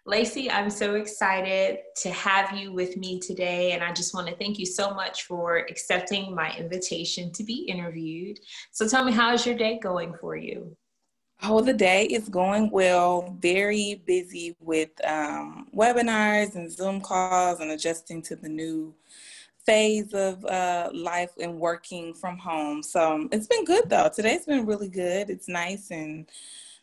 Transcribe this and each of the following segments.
Lacey, I'm so excited to have you with me today. And I just want to thank you so much for accepting my invitation to be interviewed. So tell me, how is your day going for you? Oh, the day is going well. Very busy with webinars and Zoom calls and adjusting to the new phase of life and working from home. So it's been good though. Today's been really good. It's nice and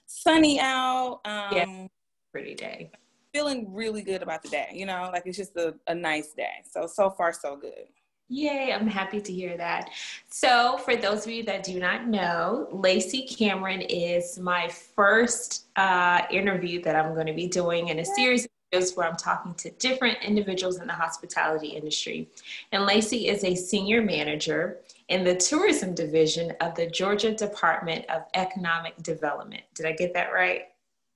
sunny out. Yeah, pretty day. Feeling really good about the day. Like it's just a nice day. So far, so good. Yay, I'm happy to hear that. So, for those of you that do not know, Lacey Cameron is my first interview that I'm going to be doing in a series of videos where I'm talking to different individuals in the hospitality industry. And Lacey is a senior manager in the tourism division of the Georgia Department of Economic Development. Did I get that right?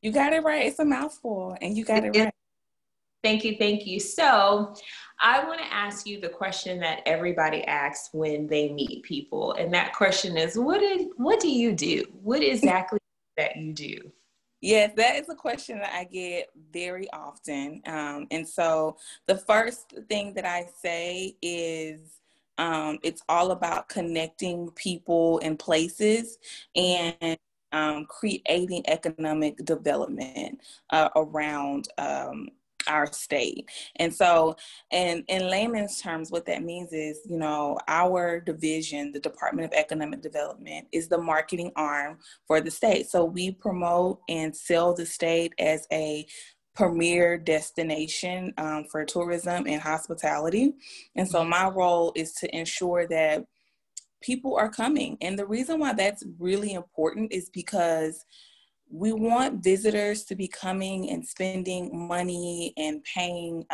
You got it right. It's a mouthful, and you got it right. Thank you. Thank you. So I want to ask you the question that everybody asks when they meet people. And that question is, what do you do? What exactly that you do? Yes, that is a question that I get very often. And so the first thing that I say is it's all about connecting people and places and creating economic development around our state. And so, in layman's terms, what that means is, our division, the Department of Economic Development, is the marketing arm for the state. So we promote and sell the state as a premier destination for tourism and hospitality. And so my role is to ensure that people are coming. And the reason why that's really important is because we want visitors to be coming and spending money and paying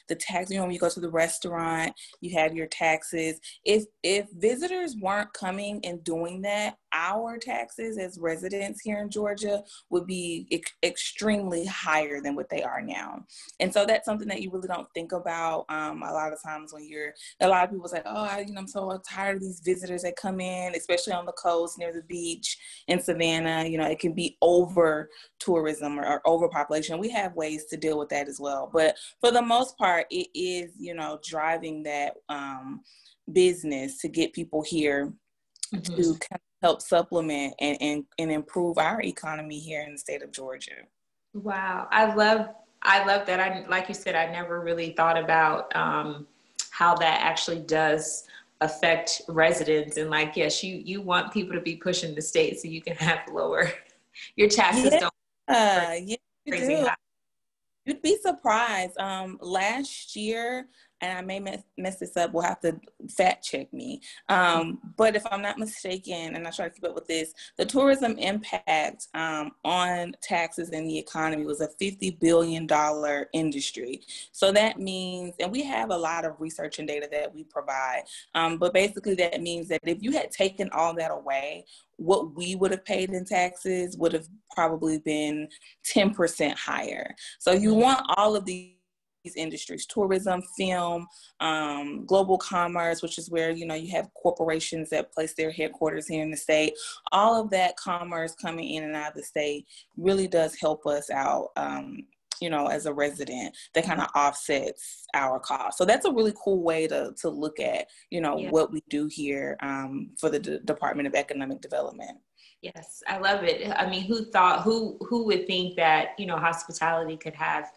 the tax. When you go to the restaurant, you have your taxes. If visitors weren't coming and doing that, our taxes as residents here in Georgia would be extremely higher than what they are now. And so that's something that you really don't think about a lot of times when a lot of people say, oh, I'm so tired of these visitors that come in, especially on the coast near the beach in Savannah. It can be over tourism or overpopulation. We have ways to deal with that as well. But for the most part, it is, driving that business to get people here to kind of help supplement and improve our economy here in the state of Georgia. Wow. I love that. Like you said, I never really thought about how that actually does affect residents. And yes, you want people to be pushing the state so you can have lower, your taxes don't yeah, you crazy do. high. You'd be surprised. Last year, and I may mess this up, will have to fact check me. But if I'm not mistaken, and I try to keep up with this, the tourism impact on taxes in the economy was a $50 billion industry. So that means, and we have a lot of research and data that we provide, but basically that means that if you had taken all that away, what we would have paid in taxes would have probably been 10% higher. So you want all of these industries: tourism, film, global commerce, which is where, you have corporations that place their headquarters here in the state. All of that commerce coming in and out of the state really does help us out, as a resident, that kind of offsets our cost. So that's a really cool way to look at, what we do here for the Department of Economic Development. Yes, I love it. I mean, who would think that, hospitality could have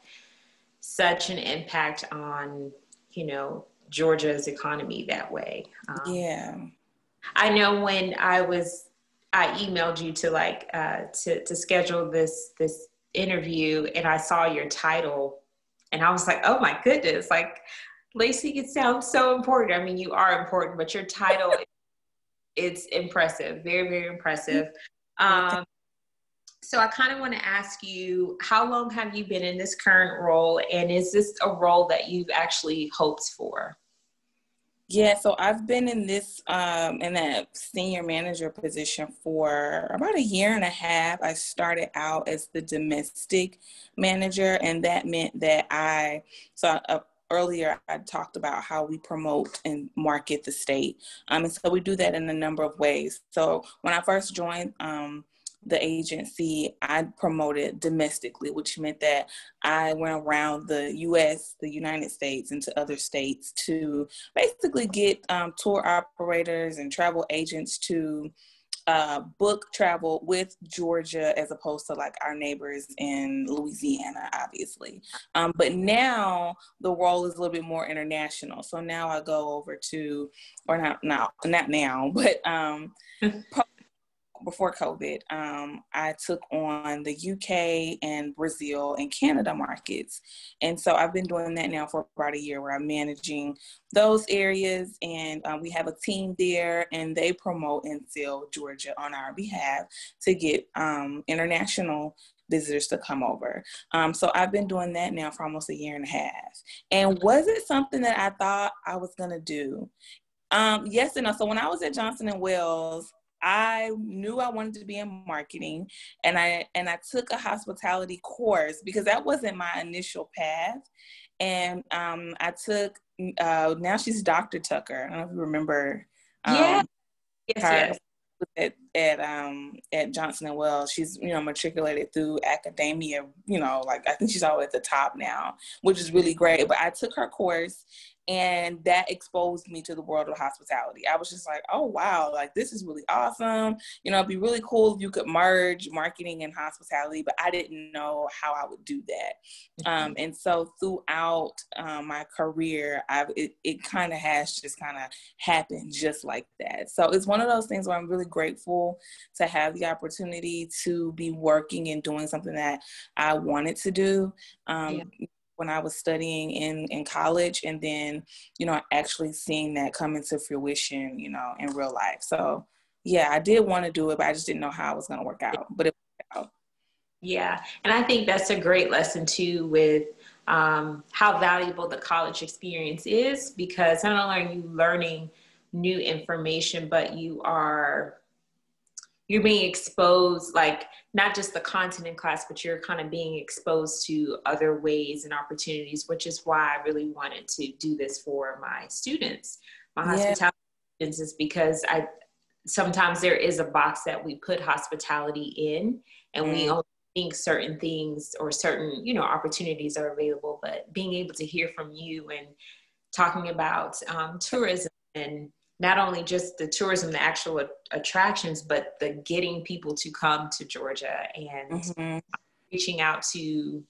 such an impact on, Georgia's economy that way. Yeah. I know when I emailed you to schedule this interview, and I saw your title and I was like, oh my goodness, Lacey, it sounds so important. I mean, you are important, but your title, it's impressive. Very, very impressive. So I kind of want to ask you, how long have you been in this current role? And is this a role that you've actually hoped for? Yeah, so I've been in that senior manager position for about a year and a half. I started out as the domestic manager, and that meant that earlier I talked about how we promote and market the state. And so we do that in a number of ways. So when I first joined the agency, I promoted domestically, which meant that I went around the US, the United States, and to other states to basically get tour operators and travel agents to book travel with Georgia as opposed to like our neighbors in Louisiana, obviously. But now the role is a little bit more international. So now I go over to, or not now, but before COVID, I took on the UK and Brazil and Canada markets. And so I've been doing that now for about a year where I'm managing those areas. And we have a team there and they promote and sell Georgia on our behalf to get international visitors to come over. So I've been doing that now for almost a year and a half. And was it something that I thought I was going to do? Yes and no. So when I was at Johnson & Wales, I knew I wanted to be in marketing, and I took a hospitality course because that wasn't my initial path. And I took now she's Dr. Tucker. I don't know if you remember Yeah. Yes. her at Johnson & Wales. She's matriculated through academia. Like I think she's all at the top now, which is really great. But I took her course. And that exposed me to the world of hospitality. I was just like, oh, wow, like this is really awesome. It'd be really cool if you could merge marketing and hospitality, but I didn't know how I would do that. And so throughout my career, it kind of has just kind of happened just like that. So it's one of those things where I'm really grateful to have the opportunity to be working and doing something that I wanted to do. When I was studying in college, and then, actually seeing that come into fruition, in real life. So yeah, I did want to do it, but I just didn't know how it was going to work out, but it worked out. Yeah. And I think that's a great lesson too with how valuable the college experience is, because not only are you learning new information, but you're being exposed, like not just the content in class, but you're kind of being exposed to other ways and opportunities, which is why I really wanted to do this for my students, my hospitality students, is because sometimes there is a box that we put hospitality in, and we only think certain things or certain, opportunities are available, but being able to hear from you and talking about tourism, and not only just the tourism, the actual attractions, but the getting people to come to Georgia and reaching out to,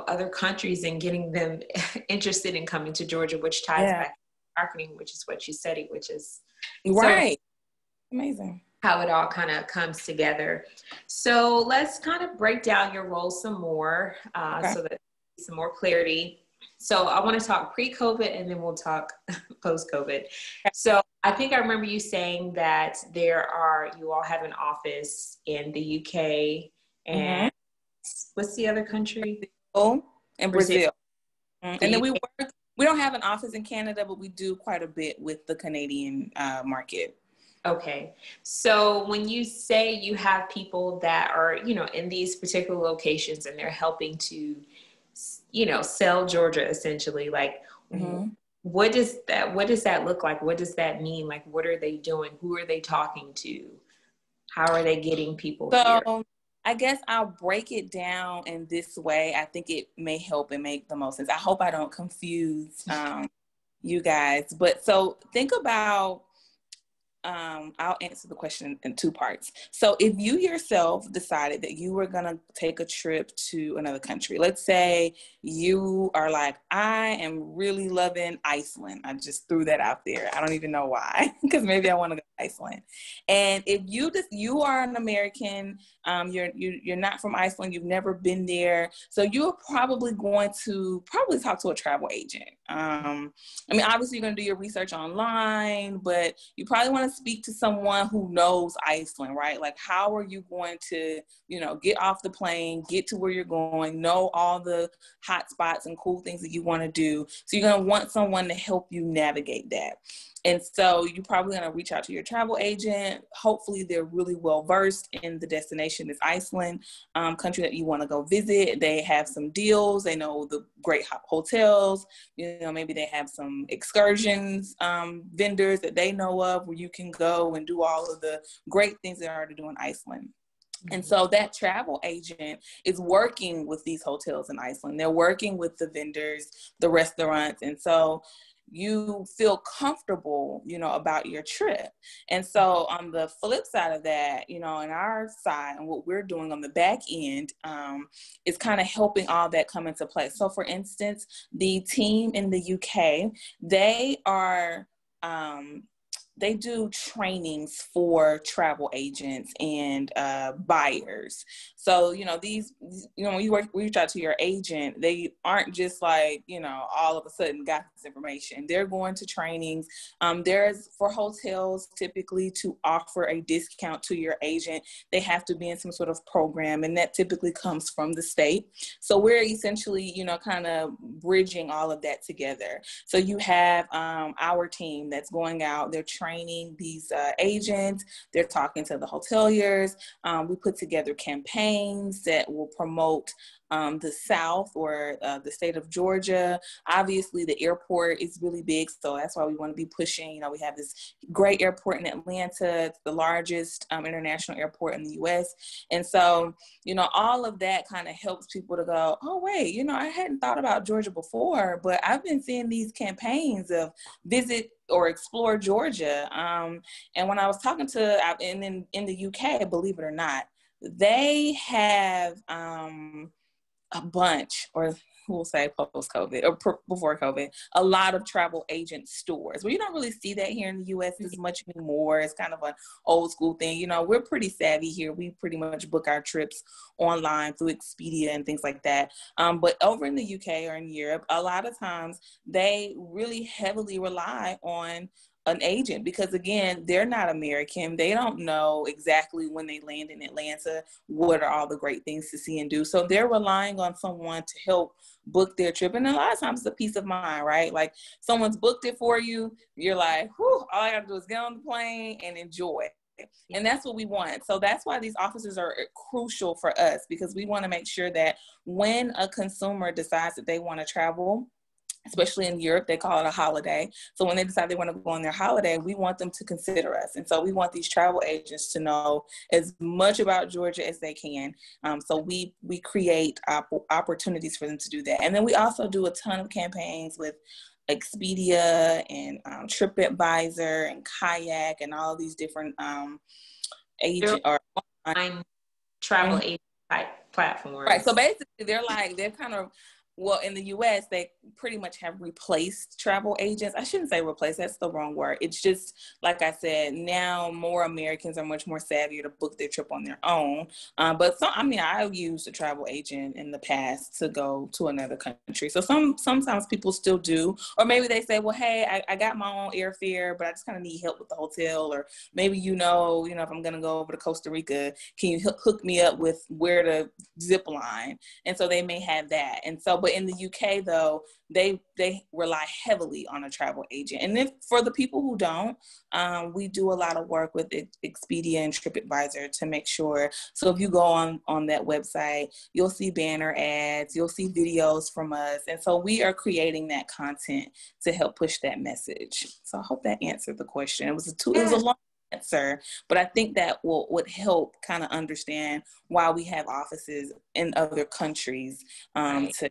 other countries and getting them interested in coming to Georgia, which ties back to marketing, which is what you studied, which is right. So amazing. How it all kind of comes together. So let's kind of break down your role some more so that some more clarity. So I want to talk pre-COVID and then we'll talk post-COVID. So I think I remember you saying that you all have an office in the UK and what's the other country? And Brazil. And then we don't have an office in Canada, but we do quite a bit with the Canadian market. Okay. So when you say you have people that are, in these particular locations and they're helping to sell Georgia essentially, like what does that look like? What does that mean? Like, what are they doing? Who are they talking to? How are they getting people here? I guess I'll break it down in this way. I think it may help and make the most sense. I hope I don't confuse you guys, but so think about I'll answer the question in two parts. So if you yourself decided that you were going to take a trip to another country, let's say you are like, I am really loving Iceland. I just threw that out there. I don't even know why, because maybe I want to go to Iceland. And if you are an American, you're not from Iceland, you've never been there. So you're probably going to talk to a travel agent. Obviously you're going to do your research online, but you probably want to speak to someone who knows Iceland, right? Like, how are you going to, get off the plane, get to where you're going, know all the hot spots and cool things that you want to do. So you're going to want someone to help you navigate that. And so you're probably going to reach out to your travel agent. Hopefully they're really well versed in the destination, this Iceland country that you want to go visit. They have some deals. They know the great hotels. Maybe they have some excursions vendors that they know of where you can go and do all of the great things they are to do in Iceland. And so that travel agent is working with these hotels in Iceland. They're working with the vendors, the restaurants. And so you feel comfortable, about your trip. And so on the flip side of that, on our side and what we're doing on the back end, is kind of helping all that come into place. So for instance, the team in the UK, they do trainings for travel agents and buyers. So, when you reach out to your agent, they aren't just like, all of a sudden got this information. They're going to trainings. There's for hotels typically to offer a discount to your agent. They have to be in some sort of program, and that typically comes from the state. So we're essentially, kind of bridging all of that together. So you have our team that's going out, they're training these agents, they're talking to the hoteliers. We put together campaigns that will promote the South or the state of Georgia. Obviously, the airport is really big, so that's why we want to be pushing. We have this great airport in Atlanta. It's the largest international airport in the U.S. And so, all of that kind of helps people to go, oh, wait, I hadn't thought about Georgia before, but I've been seeing these campaigns of visit or explore Georgia. And when I was talking to, in the UK, believe it or not, they have a bunch, or we'll say post-COVID or before COVID, a lot of travel agent stores. Well, you don't really see that here in the U.S. as much anymore. It's kind of an old school thing. We're pretty savvy here. We pretty much book our trips online through Expedia and things like that. But over in the UK or in Europe, a lot of times they really heavily rely on an agent because, again, they're not American. They don't know exactly when they land in Atlanta what are all the great things to see and do. So they're relying on someone to help book their trip. And a lot of times it's a peace of mind, right? Like someone's booked it for you. You're like, whew, all I got to do is get on the plane and enjoy it. And that's what we want. So that's why these offices are crucial for us, because we want to make sure that when a consumer decides that they want to travel, especially in Europe, they call it a holiday. So when they decide they want to go on their holiday, we want them to consider us. And so we want these travel agents to know as much about Georgia as they can. So we create opportunities for them to do that. And then we also do a ton of campaigns with Expedia and TripAdvisor and Kayak and all of these different agent or travel agent type platforms. Right. So basically they're kind of, well, in the U.S., they pretty much have replaced travel agents. I shouldn't say replace, that's the wrong word. It's just, like I said, now more Americans are much more savvy to book their trip on their own. I've used a travel agent in the past to go to another country. So sometimes people still do. Or maybe they say, well, hey, I got my own airfare, but I just kind of need help with the hotel. Or maybe, if I'm going to go over to Costa Rica, can you hook me up with where to zip line? And so they may have that. And so, but in the UK, though, they rely heavily on a travel agent. And if for the people who don't, we do a lot of work with Expedia and TripAdvisor to make sure. So if you go on that website, you'll see banner ads, you'll see videos from us. And so we are creating that content to help push that message. So I hope that answered the question. It was a long answer, but I think that would help kind of understand why we have offices in other countries, to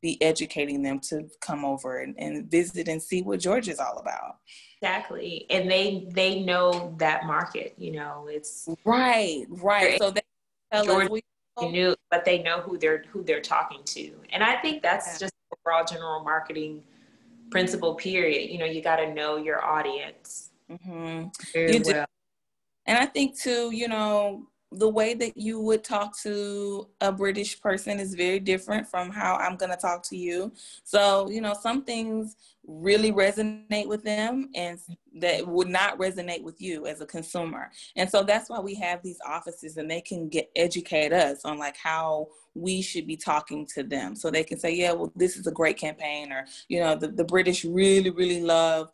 be educating them to come over and visit and see what Georgia's all about. Exactly. And they know that market, it's right. So they tell Georgia, us but they know who they're talking to. And I think that's just overall general marketing principle, period. You got to know your audience. Mm-hmm. You do. And I think too, the way that you would talk to a British person is very different from how I'm going to talk to you. So, some things really resonate with them and that would not resonate with you as a consumer. And so that's why we have these offices, and they can educate us on like how we should be talking to them. So they can say, yeah, well, this is a great campaign, or, the British really, really love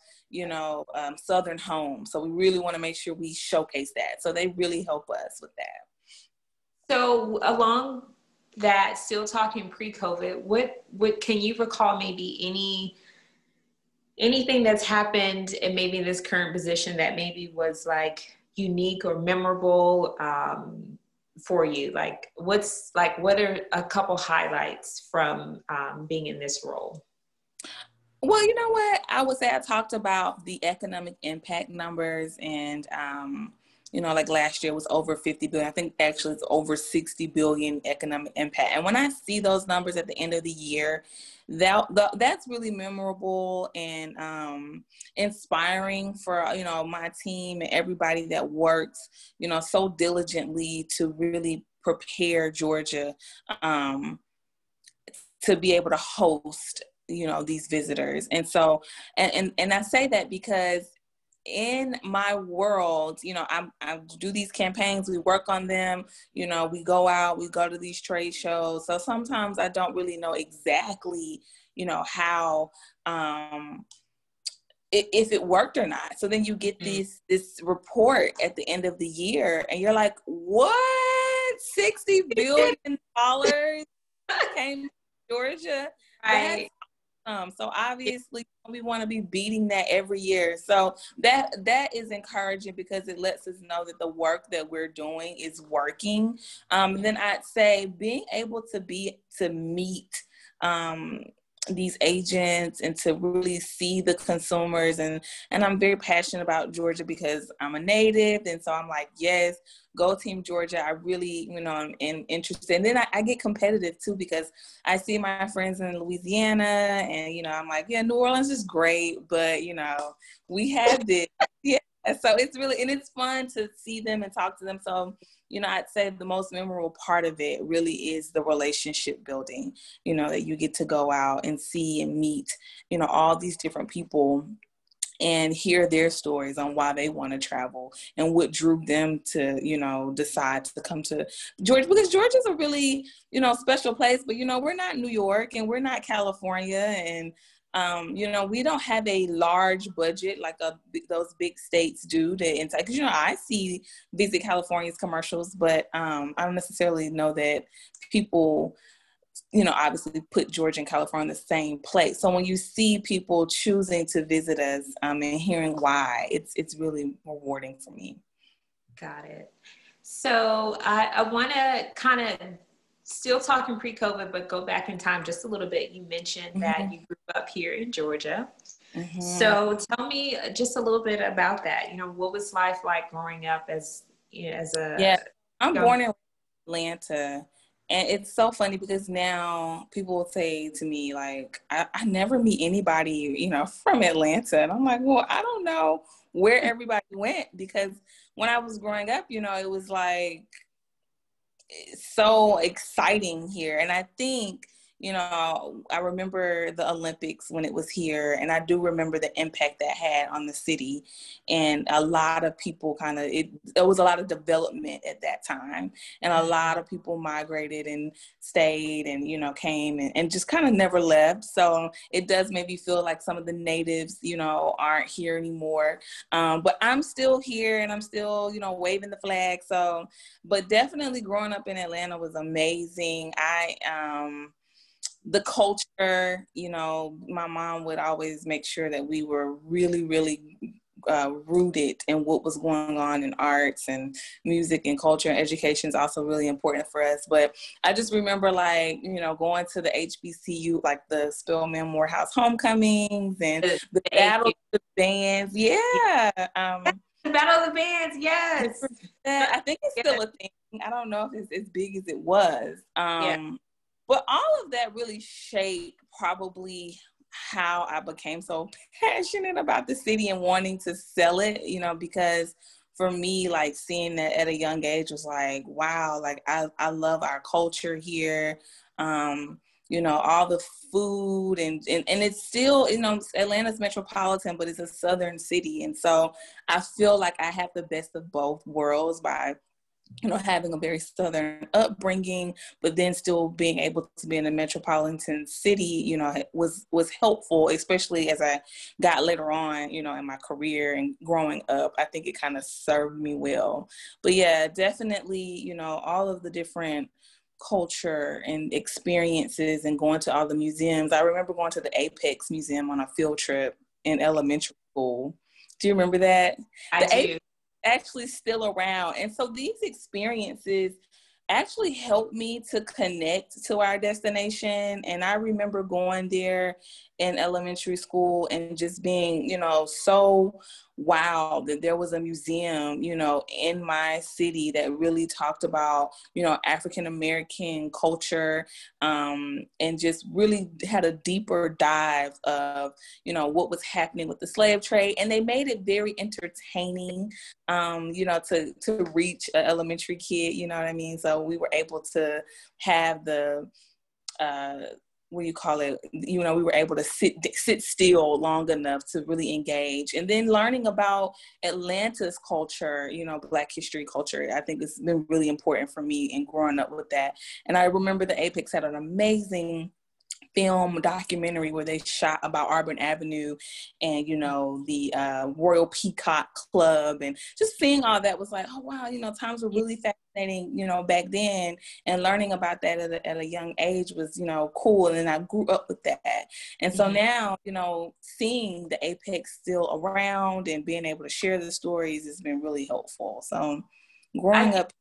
Southern home. So we really want to make sure we showcase that. So they really help us with that. So along that, still talking pre-COVID, what can you recall maybe anything that's happened and maybe in this current position that maybe was like unique or memorable, for you? Like, what are a couple highlights from being in this role? Well, you know what? I would say I talked about the economic impact numbers, and like last year was over 50 billion. I think actually it's over 60 billion economic impact. And when I see those numbers at the end of the year, that's really memorable and inspiring for my team and everybody that works so diligently to really prepare Georgia to be able to host these visitors. And so and I say that because in my world, I do these campaigns, we work on them, we go out, we go to these trade shows. So sometimes I don't really know exactly, how, if it worked or not. So then you get this report at the end of the year and you're like, what? $60 billion came to Georgia? Right. So obviously we want to be beating that every year. So that is encouraging because it lets us know that the work that we're doing is working. Then I'd say being able to meet these agents and to really see the consumers, and I'm very passionate about Georgia because I'm a native, and so I'm like, yes, go Team Georgia. I really, I'm interested. And then I get competitive too because I see my friends in Louisiana and, I'm like, yeah, New Orleans is great, but, we have this. Yeah. So it's really, and it's fun to see them and talk to them. So, I'd say the most memorable part of it really is the relationship building, that you get to go out and see and meet, all these different people and hear their stories on why they want to travel and what drew them to, decide to come to Georgia, because Georgia's a really, special place, but, we're not New York and we're not California. And, we don't have a large budget like those big states do to inside. Because, I see Visit California's commercials, but I don't necessarily know that people obviously put Georgia and California in the same place. So when you see people choosing to visit us and hearing why, it's really rewarding for me. Got it. So I want to kind of still talking pre-COVID, but go back in time just a little bit. You mentioned that you grew up here in Georgia. So tell me just a little bit about that. What was life like growing up as a Yeah, I'm born in Atlanta. And it's so funny because now people will say to me, like, I never meet anybody, from Atlanta. And I'm like, well, I don't know where everybody went, because when I was growing up, it was like so exciting here. And I think, I remember the Olympics when it was here, and I do remember the impact that had on the city. And a lot of people there was a lot of development at that time, and a lot of people migrated and stayed and, came and just kind of never left. So it does maybe feel like some of the natives, aren't here anymore. But I'm still here and I'm still, waving the flag. So, but definitely growing up in Atlanta was amazing. The culture, my mom would always make sure that we were really, really rooted in what was going on in arts and music and culture, and education is also really important for us. But I just remember going to the HBCU, like the Spelman Morehouse homecomings and the battle of the bands. Yeah. The Battle of the Bands, yes. I think it's still a thing. I don't know if it's as big as it was. But all of that really shaped probably how I became so passionate about the city and wanting to sell it, because for me, like seeing that at a young age was like, wow, like I love our culture here. All the food and it's still, Atlanta's metropolitan, but it's a southern city. And so I feel like I have the best of both worlds by having a very southern upbringing, but then still being able to be in a metropolitan city, was helpful, especially as I got later on, in my career and growing up. I think it kind of served me well. But yeah, definitely, all of the different culture and experiences and going to all the museums. I remember going to the Apex Museum on a field trip in elementary school. Do you remember that? I do. Actually still around. And so these experiences actually helped me to connect to our destination. And I remember going there in elementary school and just being, so wow that there was a museum, in my city that really talked about, African American culture, and just really had a deeper dive of, what was happening with the slave trade. And they made it very entertaining, to reach an elementary kid, you know what I mean? So we were able to have the, we were able to sit still long enough to really engage. And then learning about Atlanta's culture, Black history culture, I think it's been really important for me in growing up with that. And I remember the Apex had an amazing film documentary where they shot about Auburn Avenue and, the Royal Peacock Club, and just seeing all that was like, oh, wow, times were really fascinating, back then, and learning about that at a young age was, cool. And then I grew up with that. And so now, seeing the Apex still around and being able to share the stories has been really helpful. So growing up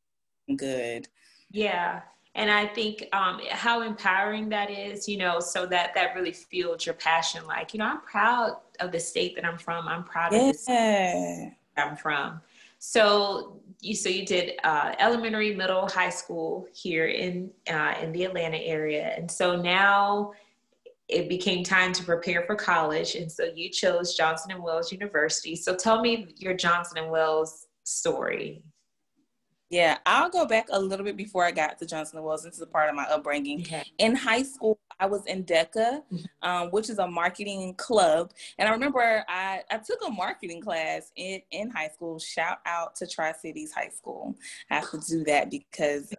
good. Yeah. And I think how empowering that is, so that really fuels your passion. Like, I'm proud of the state that I'm from. I'm proud of the state I'm from. So you did elementary, middle, high school here in the Atlanta area. And so now it became time to prepare for college. And so you chose Johnson and Wales University. So tell me your Johnson and Wales story. Yeah, I'll go back a little bit before I got to Johnson & Wales. This is a part of my upbringing. Okay. In high school, I was in DECA, which is a marketing club. And I remember I took a marketing class in high school. Shout out to Tri-Cities High School. I have to do that because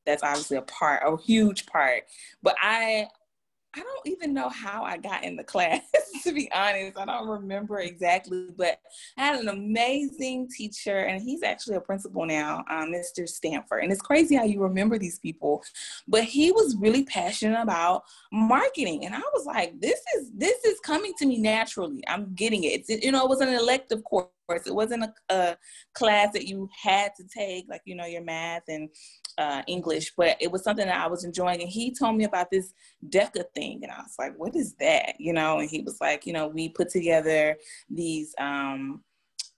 that's obviously a huge part. But I don't even know how I got in the class, to be honest. I don't remember exactly, but I had an amazing teacher, and he's actually a principal now, Mr. Stanford. And it's crazy how you remember these people, but he was really passionate about marketing. And I was like, this is coming to me naturally. I'm getting it. It was an elective course. It wasn't a class that you had to take, like, your math and English, but it was something that I was enjoying. And he told me about this DECA thing. And I was like, what is that? And he was like, we put together these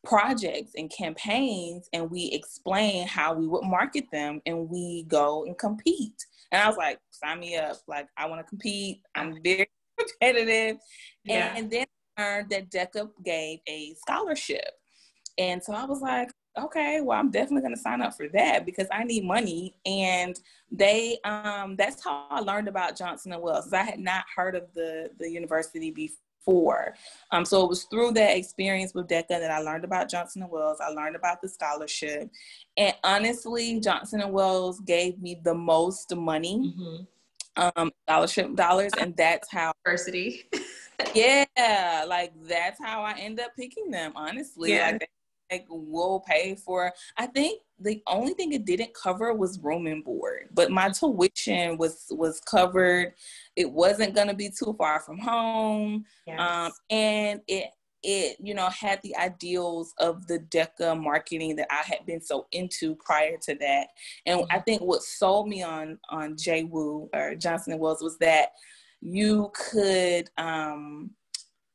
projects and campaigns, and we explain how we would market them, and we go and compete. And I was like, sign me up. Like, I want to compete. I'm very competitive. Yeah. And then I learned that DECA gave a scholarship. And so I was like, okay, well, I'm definitely going to sign up for that because I need money. And they, that's how I learned about Johnson & Wales. I had not heard of the university before. So it was through that experience with DECA that I learned about Johnson & Wales. I learned about the scholarship. And honestly, Johnson & Wales gave me the most money, scholarship dollars. And that's how university. Yeah, like that's how I end up picking them, honestly. Yeah. Like we'll pay for, I think the only thing it didn't cover was room and board, but my tuition was covered. It wasn't going to be too far from home. Yes. And it had the ideals of the DECA marketing that I had been so into prior to that. And I think what sold me on JWU or Johnson & Wales was that you could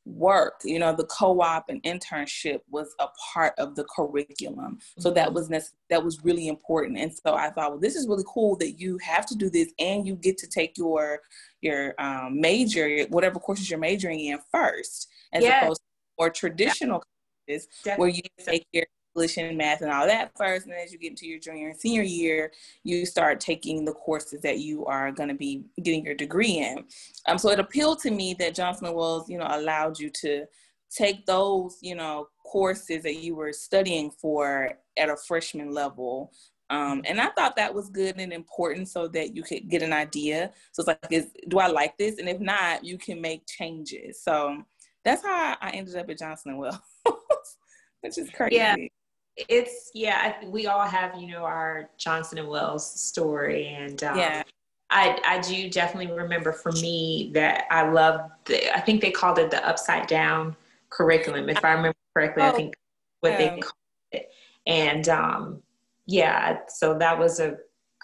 work, the co-op and internship was a part of the curriculum. So that was really important. And so I thought, well, this is really cool that you have to do this and you get to take your major, whatever courses you're majoring in first, as opposed to more traditional courses where you take your English and math and all that first, and as you get into your junior and senior year, you start taking the courses that you are going to be getting your degree in. So it appealed to me that Johnson & Wales, allowed you to take those, courses that you were studying for at a freshman level. And I thought that was good and important so that you could get an idea. So it's like, do I like this? And if not, you can make changes. So that's how I ended up at Johnson & Wales, which is crazy. Yeah. We all have, our Johnson and Wales story. And I do definitely remember for me that I loved I think they called it the upside down curriculum. If I remember correctly, I think what they called it. And so that was a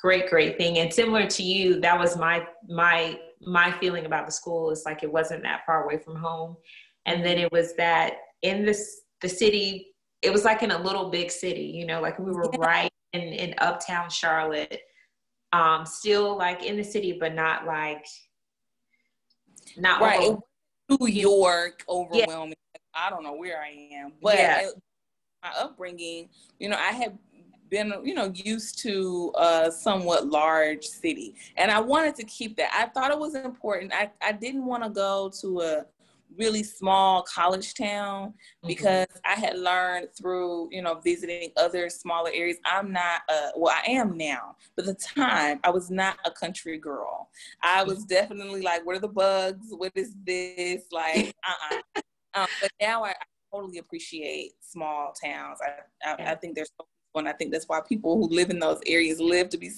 great thing. And similar to you, that was my feeling about the school, is like it wasn't that far away from home. And then it was that in the city, it was like in a little big city, you know, like we were right in uptown Charlotte, still like in the city, but not like not right. over, New York, yeah, overwhelming. I don't know where I am, but yeah, my upbringing, you know, I had been, you know, used to a somewhat large city, and I wanted to keep that. I thought it was important. I didn't want to go to a really small college town because I had learned through, you know, visiting other smaller areas. I'm not, well, I am now, but at the time I was not a country girl. I was definitely like, what are the bugs? What is this? Like, but now I totally appreciate small towns. I think they're so peaceful, and I think that's why people who live in those areas live to be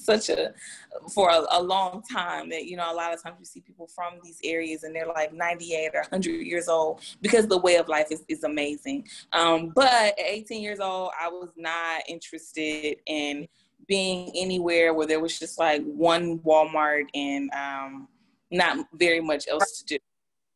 for a long time. That, you know, a lot of times you see people from these areas and they're like 98 or 100 years old because the way of life is amazing. But at 18 years old, I was not interested in being anywhere where there was just like one Walmart and not very much else to do.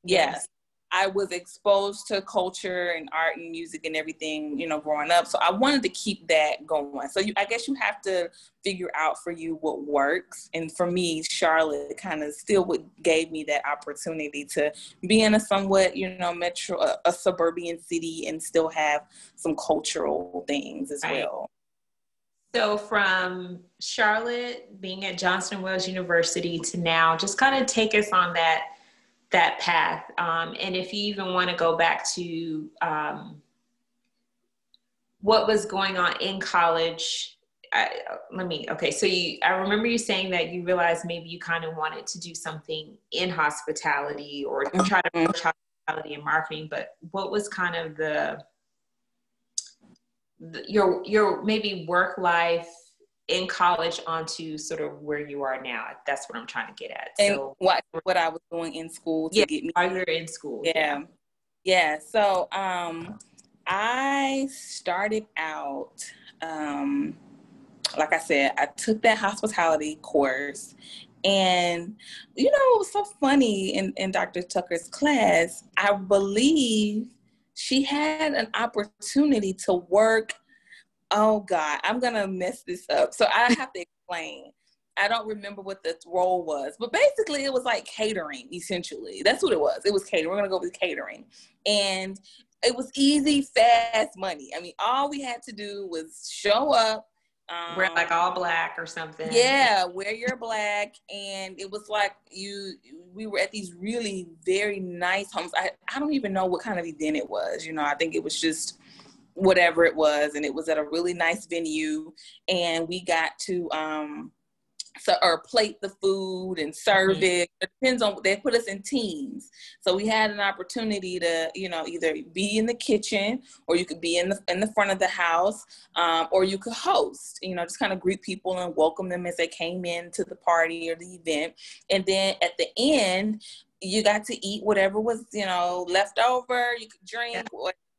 Yes. I was exposed to culture and art and music and everything, you know, growing up. So I wanted to keep that going. So I guess you have to figure out for you what works. And for me, Charlotte kind of still gave me that opportunity to be in a somewhat, you know, a suburban city and still have some cultural things as well. So from Charlotte being at Johnson Wales University to now, just kind of take us on that path. And if you even want to go back to what was going on in college, so I remember you saying that you realized maybe you kind of wanted to do something in hospitality or try to approach hospitality and marketing, but what was kind of your maybe work life in college onto sort of where you are now? That's what I'm trying to get at. And so what I was doing in school to get me. while you're in school. Yeah. So I started out, like I said, I took that hospitality course, and you know, it was so funny in Dr. Tucker's class. I believe she had an opportunity to work. Oh God, I'm gonna mess this up. So I have to explain. I don't remember what the role was, but basically it was like catering, essentially. That's what it was. It was catering. We're gonna go with catering. And it was easy, fast money. I mean, all we had to do was show up. Wear like all black or something. Yeah, wear your black. And it was like we were at these really very nice homes. I don't even know what kind of event it was. You know, I think it was just whatever it was, and it was at a really nice venue, and we got to plate the food and serve it. It depends on, they put us in teams, so we had an opportunity to, you know, either be in the kitchen, or you could be in the front of the house, or you could host, you know, just kind of greet people and welcome them as they came into the party or the event. And then at the end, you got to eat whatever was, you know, left over. You could drink.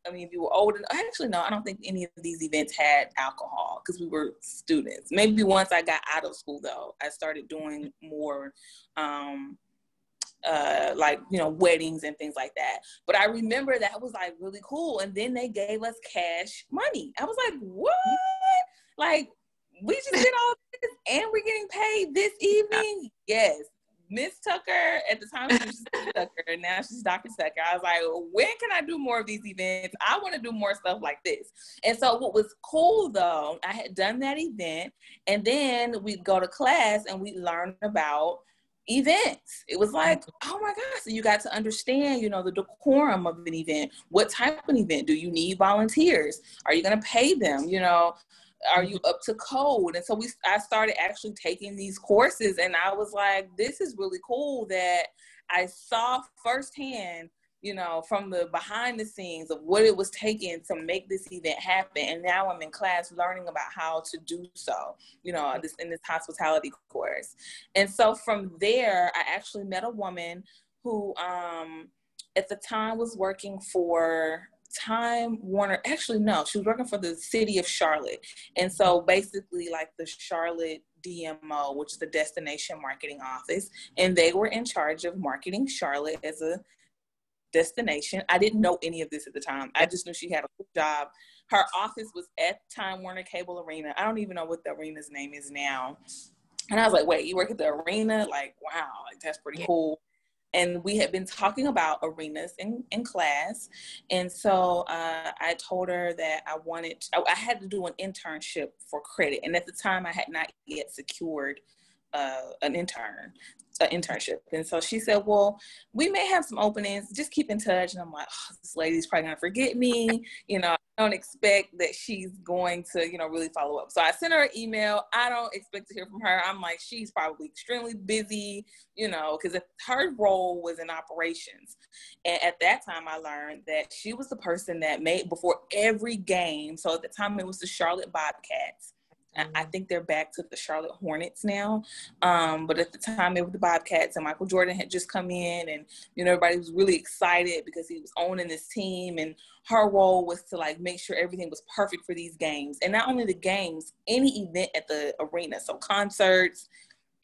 I mean, if you were older, actually, no, I don't think any of these events had alcohol because we were students. Maybe once I got out of school, though, I started doing more, like, you know, weddings and things like that. But I remember that was like really cool. And then they gave us cash money. I was like, what? Like, we just did all this and we're getting paid this evening? Yes. Miss Tucker, at the time she was Miss Tucker, now she's Dr. Tucker. I was like, when can I do more of these events? I want to do more stuff like this. And so what was cool though, I had done that event, and then we'd go to class and we'd learn about events. It was like, oh my gosh, so you got to understand, you know, the decorum of an event. What type of event? Do you need volunteers? Are you going to pay them? You know, are you up to code? And so I started actually taking these courses, and I was like, this is really cool that I saw firsthand, you know, from the behind the scenes of what it was taking to make this event happen. And now I'm in class learning about how to do so, you know, in this hospitality course. And so from there, I actually met a woman who at the time was working for Time Warner. Actually, no, she was working for the city of Charlotte. And so basically like the Charlotte DMO, which is the Destination Marketing Office, and they were in charge of marketing Charlotte as a destination. I didn't know any of this at the time. I just knew she had a cool job. Her office was at Time Warner Cable Arena. I don't even know what the arena's name is now. And I was like, wait, you work at the arena? Like, wow, like that's pretty cool. And we had been talking about arenas in class. And so I told her that I had to do an internship for credit. And at the time I had not yet secured an internship. And so she said, well, we may have some openings, just keep in touch. And I'm like, oh, this lady's probably gonna forget me. I don't expect that she's going to, really follow up. So I sent her an email. I don't expect to hear from her. I'm like, she's probably extremely busy, because her role was in operations. And at that time I learned that she was the person that made before every game. So at the time it was the Charlotte Bobcats. I think they're back to the Charlotte Hornets now. But at the time it was the Bobcats, and Michael Jordan had just come in, and, everybody was really excited because he was owning this team. And her role was to make sure everything was perfect for these games. And not only the games, any event at the arena. So concerts,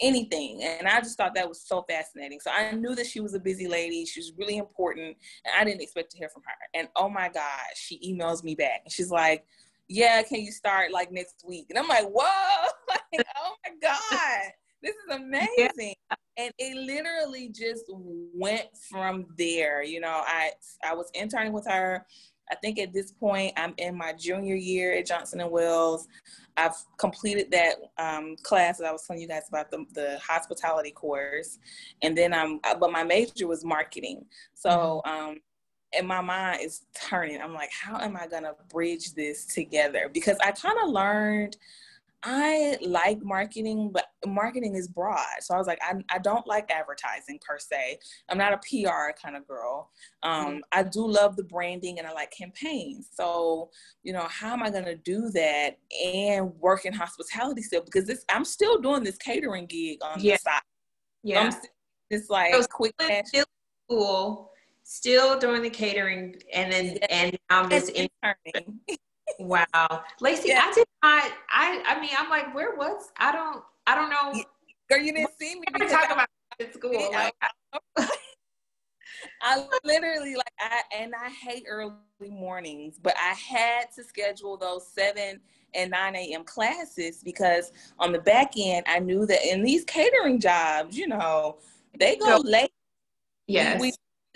anything. And I just thought that was so fascinating. So I knew that she was a busy lady. She was really important, and I didn't expect to hear from her. And oh my God, she emails me back and she's like, yeah, can you start next week? And I'm like, whoa, oh my God, this is amazing. Yeah. And it literally just went from there. I was interning with her. I think at this point I'm in my junior year at Johnson & Wales. I've completed that class that I was telling you guys about, the hospitality course. And then but my major was marketing. So, and my mind is turning. I'm like, how am I going to bridge this together? Because I kind of learned I like marketing, but marketing is broad. So I was like, I don't like advertising per se. I'm not a PR kind of girl. I do love the branding and I like campaigns. So, how am I going to do that and work in hospitality still? Because I'm still doing this catering gig on the side. Yeah. So it's quick cash. School. Still doing the catering, and now this interning. Wow, Lacey, I did not. I mean, I'm like, where was? I don't know. Girl, you didn't see me because talk about at school. I literally I hate early mornings, but I had to schedule those 7 and 9 a.m. classes because on the back end, I knew that in these catering jobs, they go late. Yes. We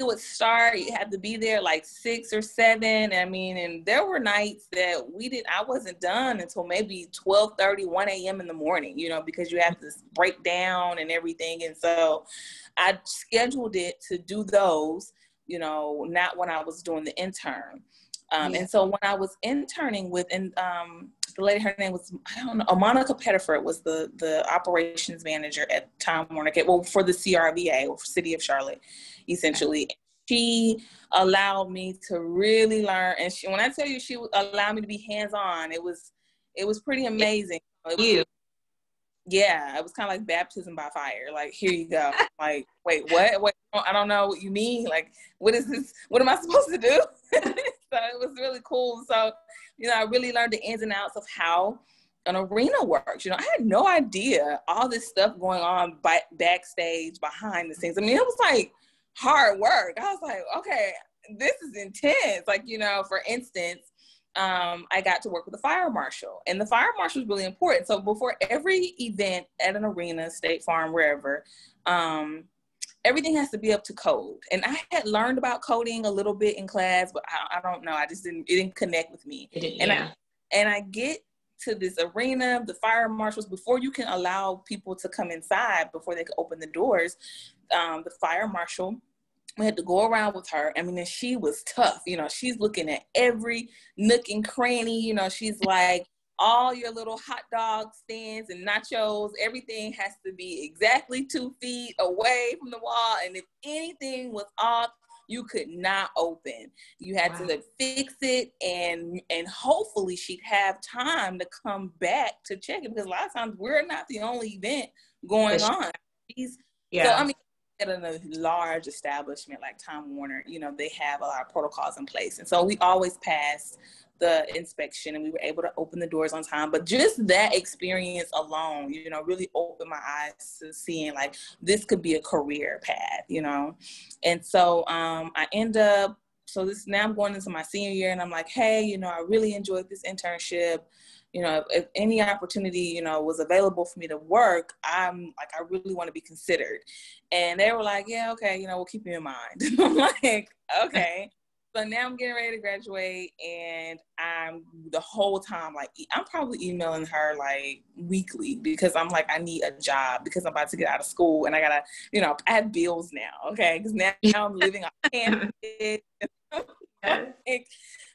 would start, you had to be there 6 or 7. I mean, and there were nights that I wasn't done until maybe 12:30, 1 a.m. in the morning, because you have to break down and everything. And so I scheduled it to do those, not when I was doing the intern. And so when I was interning with, the lady, her name was, I don't know, Monica Pettiford was the operations manager at Time Warner, for the CRVA, or for City of Charlotte, essentially. She allowed me to really learn. And when I tell you she allowed me to be hands-on, it was pretty amazing. Yeah, it was kind of like baptism by fire. Here you go. Wait, what? I don't know what you mean. What is this? What am I supposed to do? So it was really cool. So, I really learned the ins and outs of how an arena works. I had no idea all this stuff going on backstage, behind the scenes. I mean, it was hard work. I was like, okay, this is intense. For instance, I got to work with the fire marshal, and the fire marshal is really important. So before every event at an arena, State Farm, wherever, everything has to be up to code. And I had learned about coding a little bit in class, but I don't know. It didn't connect with me. I get to this arena, the fire marshals, before you can allow people to come inside, before they can open the doors, the fire marshal, we had to go around with her. I mean, and she was tough. She's looking at every nook and cranny. She's like, all your little hot dog stands and nachos, everything has to be exactly 2 feet away from the wall. And if anything was off, you could not open. You had to fix it, and hopefully she'd have time to come back to check it, because a lot of times we're not the only event going on. So, I mean, at a large establishment like Time Warner, you know, they have a lot of protocols in place. And so we always passed the inspection and we were able to open the doors on time. But just that experience alone, you know, really opened my eyes to seeing like this could be a career path, you know. And so I end up, so this now I'm going into my senior year and I'm like, hey, you know, I really enjoyed this internship. You know, if any opportunity, you know, was available for me to work, I'm like, I really want to be considered. And they were like, yeah, okay, you know, we'll keep you in mind. I'm like, okay. So now I'm getting ready to graduate and I'm the whole time, like, I'm probably emailing her like weekly because I'm like, I need a job because I'm about to get out of school and I gotta, you know, I have bills now. Okay. Cause now I'm living on campus. Like,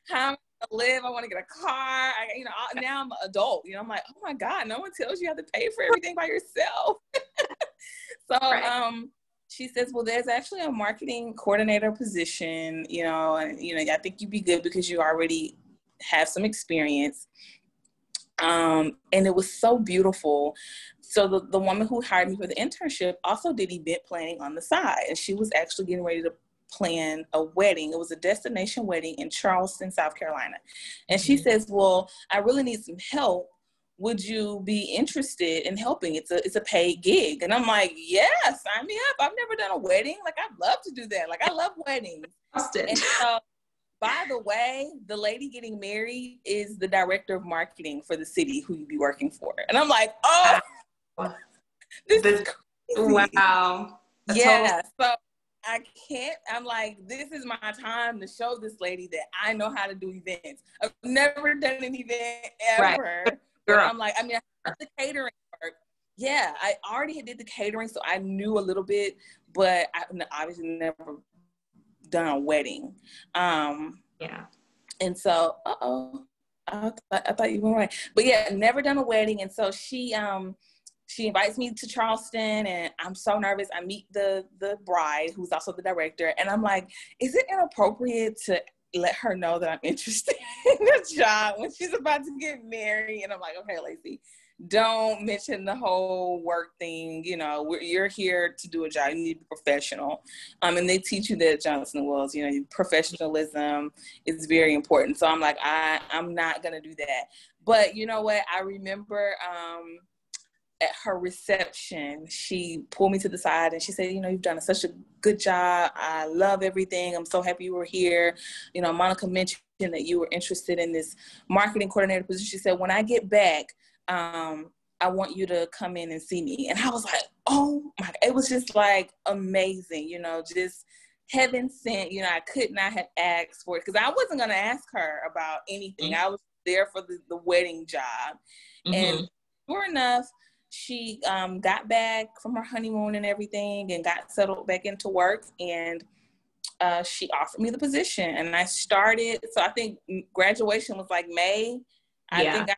how am I gonna live? I want to get a car. You know, now I'm an adult, you know, I'm like, oh my God, no one tells you have to pay for everything by yourself. So, she says, well, there's actually a marketing coordinator position, you know, and, you know, I think you'd be good because you already have some experience. And it was so beautiful. So the woman who hired me for the internship also did event planning on the side. And she was actually getting ready to plan a wedding. It was a destination wedding in Charleston, South Carolina. And she says, well, I really need some help. Would you be interested in helping? It's a paid gig. And I'm like, yeah, sign me up. I've never done a wedding. Like, I'd love to do that. Like, I love weddings. And so, by the way, the lady getting married is the director of marketing for the city who you'd be working for. And I'm like, oh, this is crazy. Wow. Yeah. So I can't, I'm like, this is my time to show this lady that I know how to do events. I've never done an event ever. Right. But I'm like, I mean, I did the catering work. Yeah, I already did the catering, so I knew a little bit, but I obviously never done a wedding. Yeah. And so, I thought you were right. But yeah, never done a wedding. And so she invites me to Charleston and I'm so nervous. I meet the bride who's also the director. And I'm like, is it inappropriate to let her know that I'm interested in the job when she's about to get married? And I'm like, okay, Lacey, don't mention the whole work thing. You know, you're here to do a job. You need to be professional. And they teach you that at Johnson & Wales, you know, professionalism is very important. So I'm like, I'm not going to do that. But you know what? I remember at her reception, she pulled me to the side and she said, you know, you've done such a good job. I love everything. I'm so happy you were here. You know, Monica mentioned that you were interested in this marketing coordinator position. She said, when I get back, I want you to come in and see me. And I was like, oh my God. It was just like amazing, you know, just heaven sent. You know, I could not have asked for it because I wasn't going to ask her about anything. I was there for the wedding job. And sure enough, she got back from her honeymoon and everything and got settled back into work. And she offered me the position. And I started, so I think graduation was like May. I think I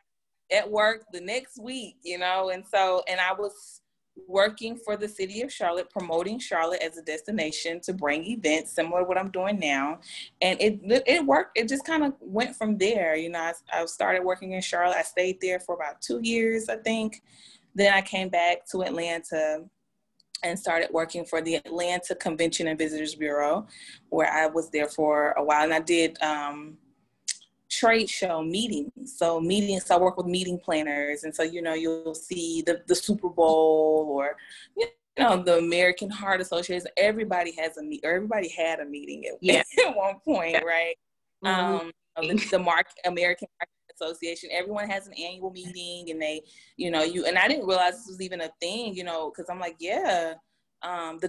at work the next week, you know, and I was working for the city of Charlotte, promoting Charlotte as a destination to bring events similar to what I'm doing now. And it worked. It just kind of went from there. You know, I started working in Charlotte. I stayed there for about 2 years, I think. Then I came back to Atlanta and started working for the Atlanta Convention and Visitors Bureau, where I was there for a while. And I did trade show meetings. So I work with meeting planners. And so, you know, you'll see the Super Bowl or, you know, the American Heart Association. Everybody had a meeting at one point, right? The American Market Association, everyone has an annual meeting and they, you know, and I didn't realize this was even a thing, you know, because I'm like, the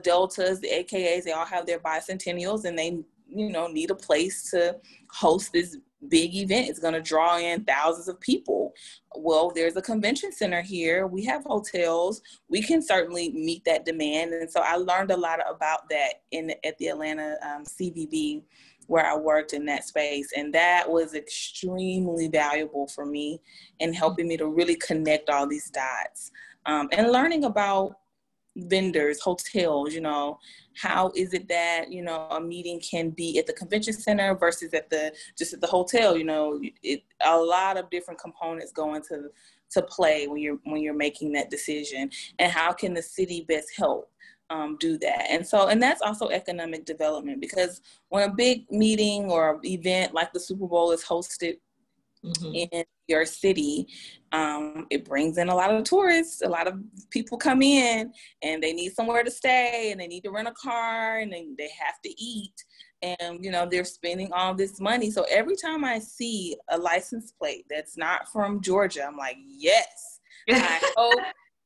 Deltas, the AKAs, they all have their bicentennials and they, you know, need a place to host this big event. It's going to draw in thousands of people. Well, there's a convention center here. We have hotels. We can certainly meet that demand. And so I learned a lot about that at the Atlanta CVB, where I worked in that space. And that was extremely valuable for me in helping me to really connect all these dots and learning about vendors, hotels, you know, how is it that, you know, a meeting can be at the convention center versus just at the hotel, you know, a lot of different components go into play when you're making that decision. And how can the city best help? do that. And that's also economic development, because when a big meeting or event like the Super Bowl is hosted in your city, it brings in a lot of tourists. A lot of people come in and they need somewhere to stay, and they need to rent a car, and then they have to eat. And, they're spending all this money. So every time I see a license plate that's not from Georgia, I'm like, yes, I hope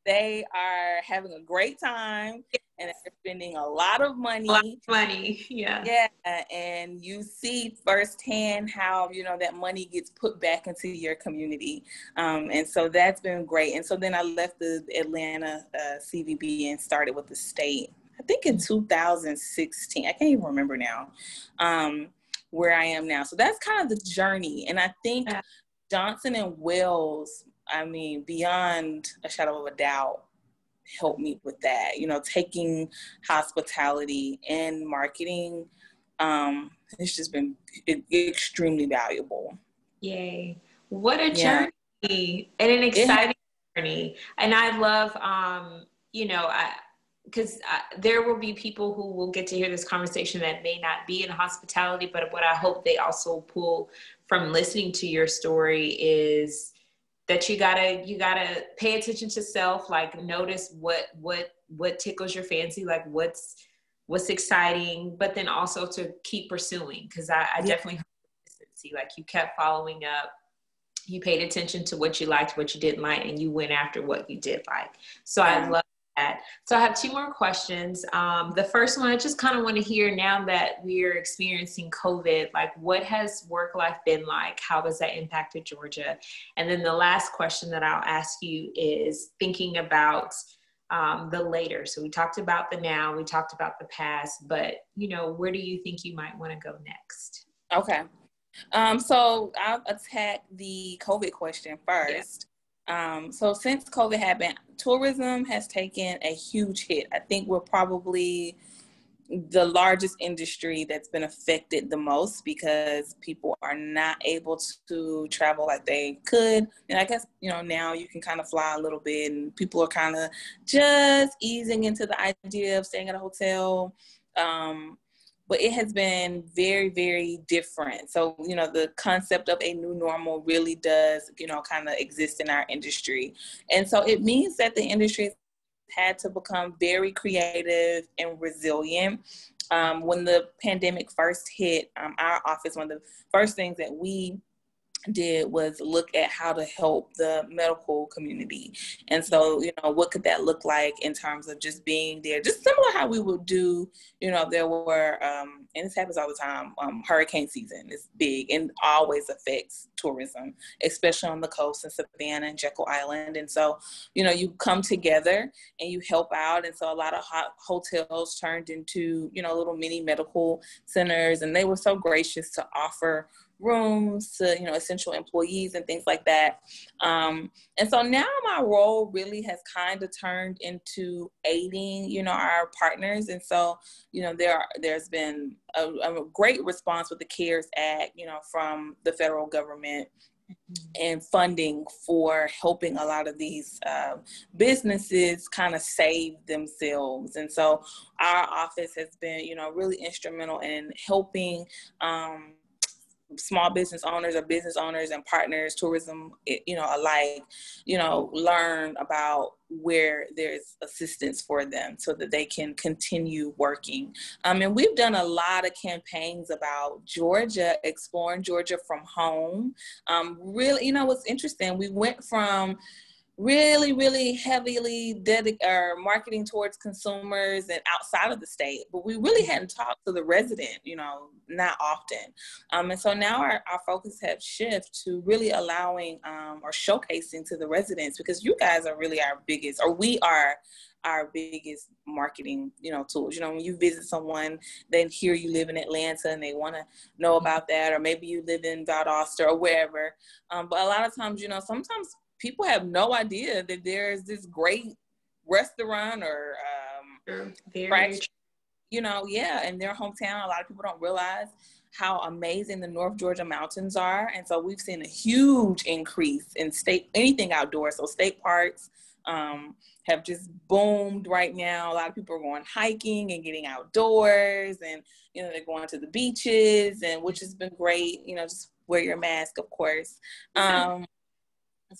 they are having a great time and they're spending a lot of money. A lot of money, yeah. Yeah, and you see firsthand how, that money gets put back into your community. And so that's been great. And so then I left the Atlanta CVB and started with the state, I think in 2016. I can't even remember now where I am now. So that's kind of the journey. And I think Johnson and Wells, beyond a shadow of a doubt, helped me with that. Taking hospitality and marketing, it's just been extremely valuable. Yay. What a journey, and an exciting journey. And I love, because there will be people who will get to hear this conversation that may not be in hospitality, but what I hope they also pull from listening to your story is that you gotta pay attention to self, like notice what tickles your fancy, like what's exciting, but then also to keep pursuing. Cause I definitely see, like, you kept following up, you paid attention to what you liked, what you didn't like, and you went after what you did like. So I love that. So I have two more questions. The first one, I just kind of want to hear, now that we're experiencing COVID, like, what has work life been like? How has that impacted Georgia? And then the last question that I'll ask you is thinking about the later. So we talked about the now, we talked about the past, but where do you think you might want to go next? Okay. So I'll attack the COVID question first. So since COVID happened, tourism has taken a huge hit. I think we're probably the largest industry that's been affected the most, because people are not able to travel like they could. And I guess, now you can kind of fly a little bit, and people are kind of just easing into the idea of staying at a hotel. But it has been very, very different. So, the concept of a new normal really does, kind of exist in our industry. And so it means that the industry had to become very creative and resilient. When the pandemic first hit our office, one of the first things that we did was look at how to help the medical community. And so, what could that look like in terms of just being there, just similar how we would do, there were, and this happens all the time, hurricane season is big and always affects tourism, especially on the coast in Savannah and Jekyll Island. And so, you come together and you help out. And so a lot of hotels turned into, little mini medical centers, and they were so gracious to offer rooms to, essential employees and things like that. And so now my role really has kind of turned into aiding, our partners. And so, there's been a great response with the CARES Act, from the federal government, and funding for helping a lot of these businesses kind of save themselves. And so our office has been, really instrumental in helping small business owners or business owners and partners, tourism, alike, learn about where there's assistance for them so that they can continue working. And we've done a lot of campaigns about Georgia, exploring Georgia from home. Really, what's interesting, we went from really, really heavily marketing towards consumers and outside of the state, but we really hadn't talked to the resident, not often. And so now our focus has shifted to really allowing or showcasing to the residents, because you guys are really our biggest, or we are our biggest marketing, tools. When you visit someone, they hear you live in Atlanta and they want to know about that, or maybe you live in Valdosta or wherever. But a lot of times, sometimes people have no idea that there's this great restaurant or in their hometown. A lot of people don't realize how amazing the North Georgia mountains are. And so we've seen a huge increase in anything outdoors. So state parks, have just boomed right now. A lot of people are going hiking and getting outdoors, and they're going to the beaches, and which has been great. Just wear your mask, of course.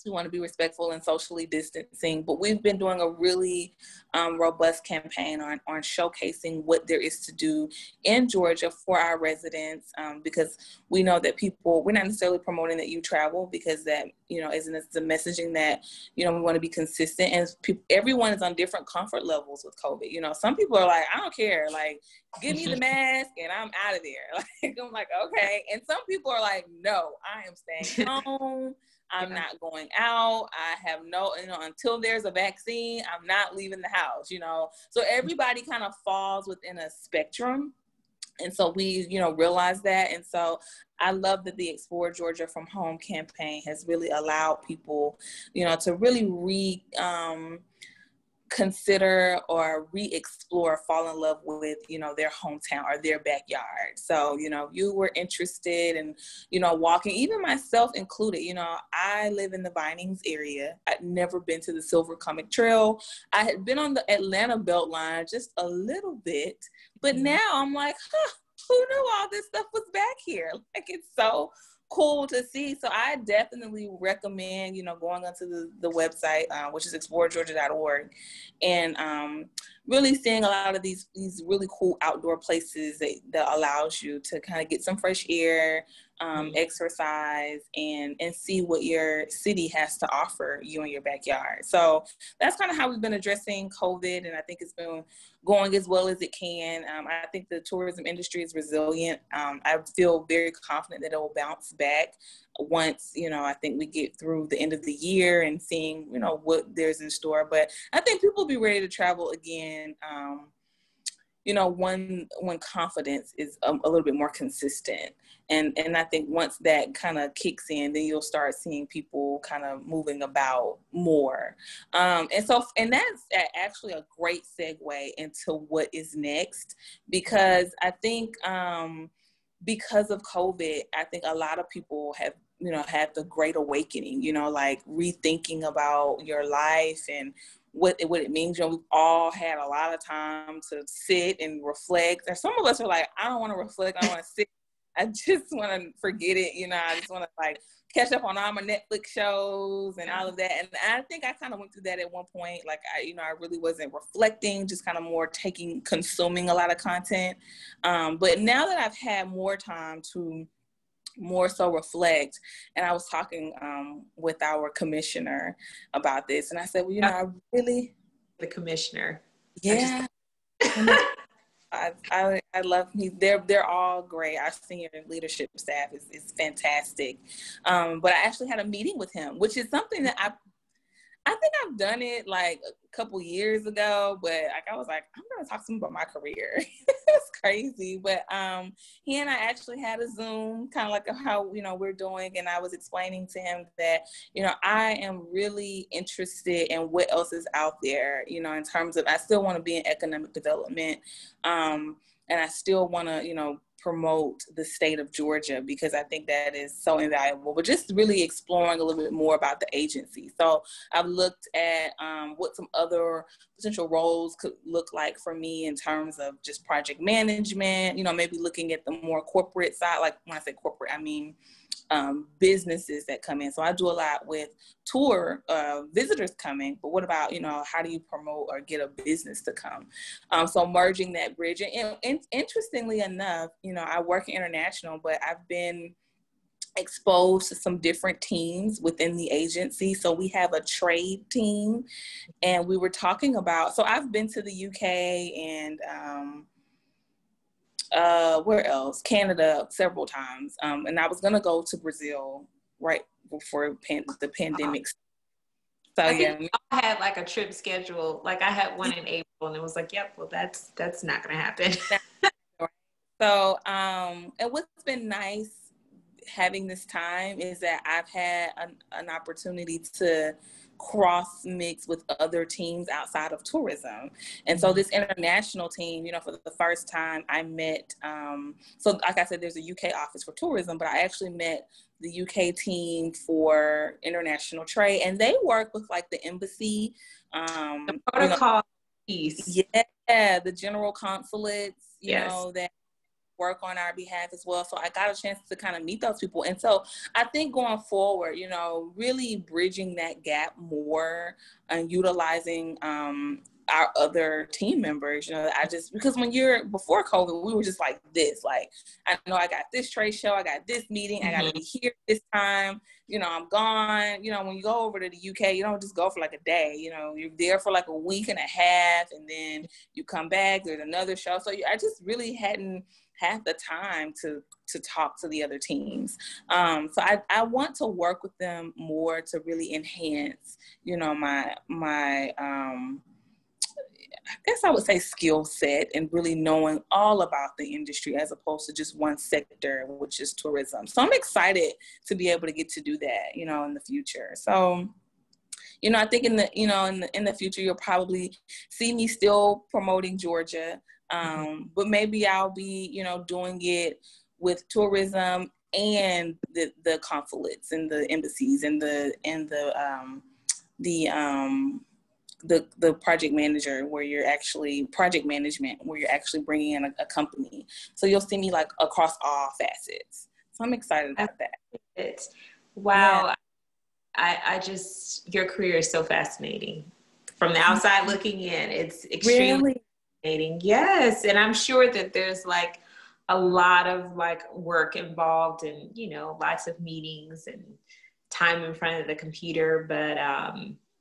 We want to be respectful and socially distancing, but we've been doing a really robust campaign on showcasing what there is to do in Georgia for our residents, because we know that we're not necessarily promoting that you travel, because that, isn't the messaging that, we want to be consistent, and everyone is on different comfort levels with COVID. Some people are like, I don't care, like, give me the mask and I'm out of there. Like, I'm like, okay. And some people are like, no, I am staying home. I'm not going out. I have until there's a vaccine, I'm not leaving the house, So everybody kind of falls within a spectrum. And so we, realize that. And so I love that the Explore Georgia from Home campaign has really allowed people, to really consider or re-explore, fall in love with, their hometown or their backyard. So, you were interested in, walking, even myself included. I live in the Vinings area. I'd never been to the Silver Comic Trail. I had been on the Atlanta Beltline just a little bit, but now I'm like, who knew all this stuff was back here? Like, it's so cool to see. So I definitely recommend, going onto the website, which is exploregeorgia.org, and really seeing a lot of these really cool outdoor places that allows you to kind of get some fresh air, exercise, and see what your city has to offer you in your backyard. So that's kind of how we've been addressing COVID, and I think it's been going as well as it can. I think the tourism industry is resilient. I feel very confident that it will bounce back once, I think we get through the end of the year and seeing, what there's in store. But I think people will be ready to travel again, when confidence is a little bit more consistent. And I think once that kind of kicks in, then you'll start seeing people kind of moving about more. And that's actually a great segue into what is next, because I think because of COVID, I think a lot of people have, had the great awakening, like rethinking about your life and what it means. We've all had a lot of time to sit and reflect. And some of us are like, I don't want to reflect. I want to sit. I just want to forget it. I just want to like catch up on all my Netflix shows and all of that. And I think I kind of went through that at one point. Like I really wasn't reflecting, just kind of more consuming a lot of content. But now that I've had more time to more so reflect, and I was talking with our commissioner about this, and I said, well, I really, the commissioner, yeah. I love they're all great. Our senior leadership staff is fantastic. But I actually had a meeting with him, which is something that I think I've done it like a couple years ago, but like I was like, I'm gonna talk to him about my career. It's crazy. But he and I actually had a Zoom, kind of like how we're doing, and I was explaining to him that I am really interested in what else is out there, in terms of, I still want to be in economic development, and I still want to promote the state of Georgia, because I think that is so invaluable, but just really exploring a little bit more about the agency. So I've looked at what some other potential roles could look like for me in terms of just project management, maybe looking at the more corporate side. Like when I say corporate, I mean businesses that come in. So I do a lot with tour visitors coming, but what about, how do you promote or get a business to come? So merging that bridge. And interestingly enough, I work international, but I've been exposed to some different teams within the agency. So we have a trade team, and we were talking about, so I've been to the UK and where else? Canada several times. And I was going to go to Brazil right before the pandemic. So I think I had like a trip scheduled. Like I had one in April, and it was like, yep, well, that's not going to happen. So, and what's been nice having this time is that I've had an opportunity to cross mix with other teams outside of tourism. And so this international team, you know, for the first time I met, so like I said, there's a UK office for tourism, but I actually met the UK team for international trade, and they work with like the embassy, the protocol piece. Yeah, the general consulates, you Yes. know, that work on our behalf as well. So I got a chance to kind of meet those people. And so I think going forward, you know, really bridging that gap more and utilizing our other team members, you know, because before COVID, we were just like this, like, I know I got this trade show, I got this meeting, I got to be here this time, you know, I'm gone. You know, when you go over to the UK, you don't just go for like a day, you know, you're there for like a week and a half, and then you come back, there's another show. So I just really hadn't had the time to talk to the other teams. So I want to work with them more to really enhance, you know, my I guess I would say skill set, and really knowing all about the industry as opposed to just one sector, which is tourism. So I'm excited to be able to get to do that, you know, in the future. So, you know, I think in the future, you'll probably see me still promoting Georgia, but maybe I'll be, you know, doing it with tourism and the consulates and the embassies and the project manager, where you're actually project management, where you're actually bringing in a company. So you'll see me like across all facets. So I'm excited about that. Wow. Yeah. I just, your career is so fascinating. From the outside looking in, it's extremely fascinating. Yes. And I'm sure that there's like a lot of like work involved, and, you know, lots of meetings and time in front of the computer. But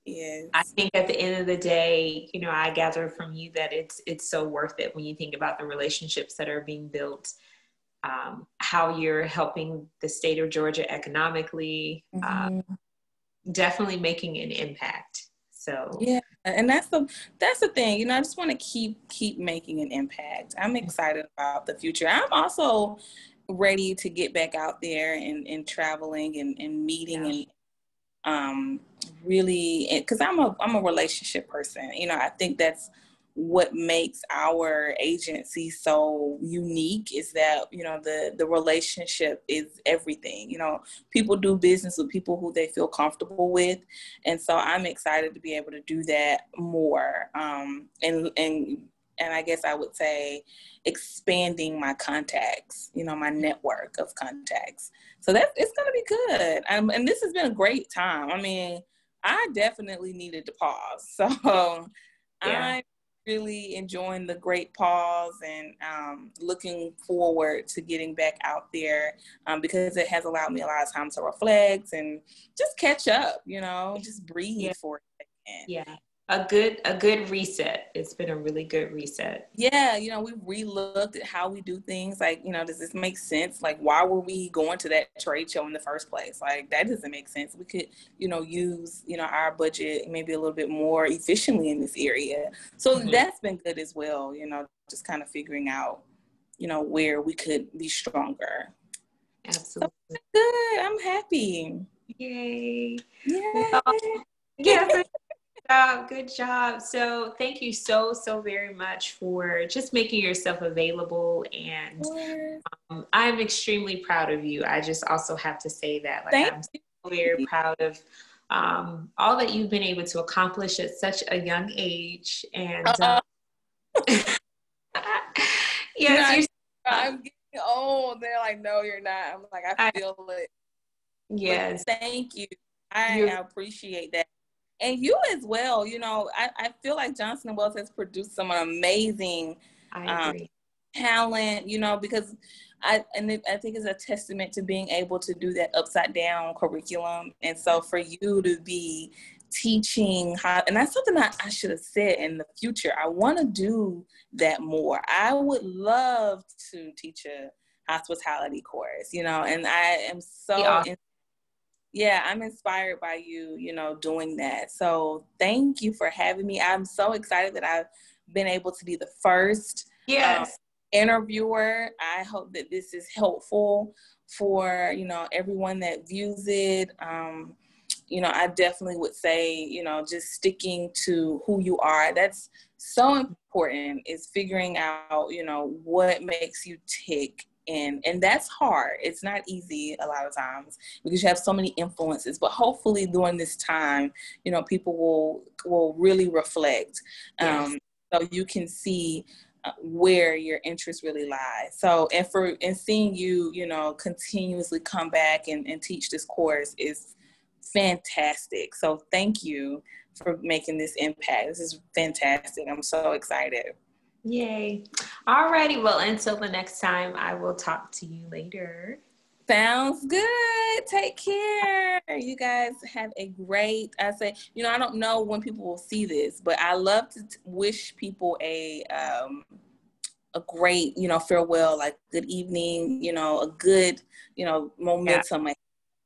yes. I think at the end of the day, you know, I gather from you that it's so worth it when you think about the relationships that are being built, how you're helping the state of Georgia economically, definitely making an impact. So yeah, and that's the thing, you know, I just want to keep making an impact. I'm excited about the future. I'm also ready to get back out there and traveling and meeting and really, because I'm a relationship person. You know, I think that's what makes our agency so unique, is that, you know, the relationship is everything. You know, people do business with people who they feel comfortable with, and so I'm excited to be able to do that more, and I guess I would say expanding my contacts, you know, my network of contacts. So it's going to be good. And this has been a great time. I mean, I definitely needed to pause. So I'm really enjoying the great pause, and looking forward to getting back out there, because it has allowed me a lot of time to reflect and just catch up, you know, just breathe for a second. Yeah. A good reset. It's been a really good reset. Yeah, you know, we've re-looked at how we do things. Like, you know, does this make sense? Like, why were we going to that trade show in the first place? Like, that doesn't make sense. We could, you know, use, you know, our budget maybe a little bit more efficiently in this area. So that's been good as well, you know, just kind of figuring out, you know, where we could be stronger. Absolutely. So good. I'm happy. Yay. Yay. Well, yeah. Good job. So thank you so very much for just making yourself available, and I'm extremely proud of you. I just also have to say that, like, I'm so very proud of all that you've been able to accomplish at such a young age. And yes, I'm getting old. They're like, no, you're not. I'm like, I feel it. Yes. But thank you. I appreciate that. And you as well. You know, I feel like Johnson & Wales has produced some amazing talent, you know, because I think it's a testament to being able to do that upside down curriculum. And so for you to be teaching how, and that's something I should have said in the future. I want to do that more. I would love to teach a hospitality course, you know, and I am so I'm inspired by you, you know, doing that. So thank you for having me. I'm so excited that I've been able to be the first interviewer. I hope that this is helpful for, you know, everyone that views it. I definitely would say, just sticking to who you are. That's so important, is figuring out, what makes you tick. And that's hard. It's not easy a lot of times because you have so many influences, but hopefully during this time, people will really reflect. Yes. So you can see where your interests really lie. So, and seeing you, continuously come back and teach this course is fantastic. So thank you for making this impact. This is fantastic. I'm so excited. Yay. All righty. Well, until the next time, I will talk to you later. Sounds good. Take care. You guys have a great, I don't know when people will see this, but I love to wish people a great, farewell, like good evening, a good, momentum. Yeah.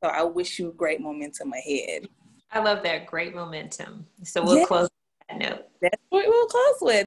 So I wish you great momentum ahead. I love that. Great momentum. So we'll Yeah. close that note. That's what we'll close with.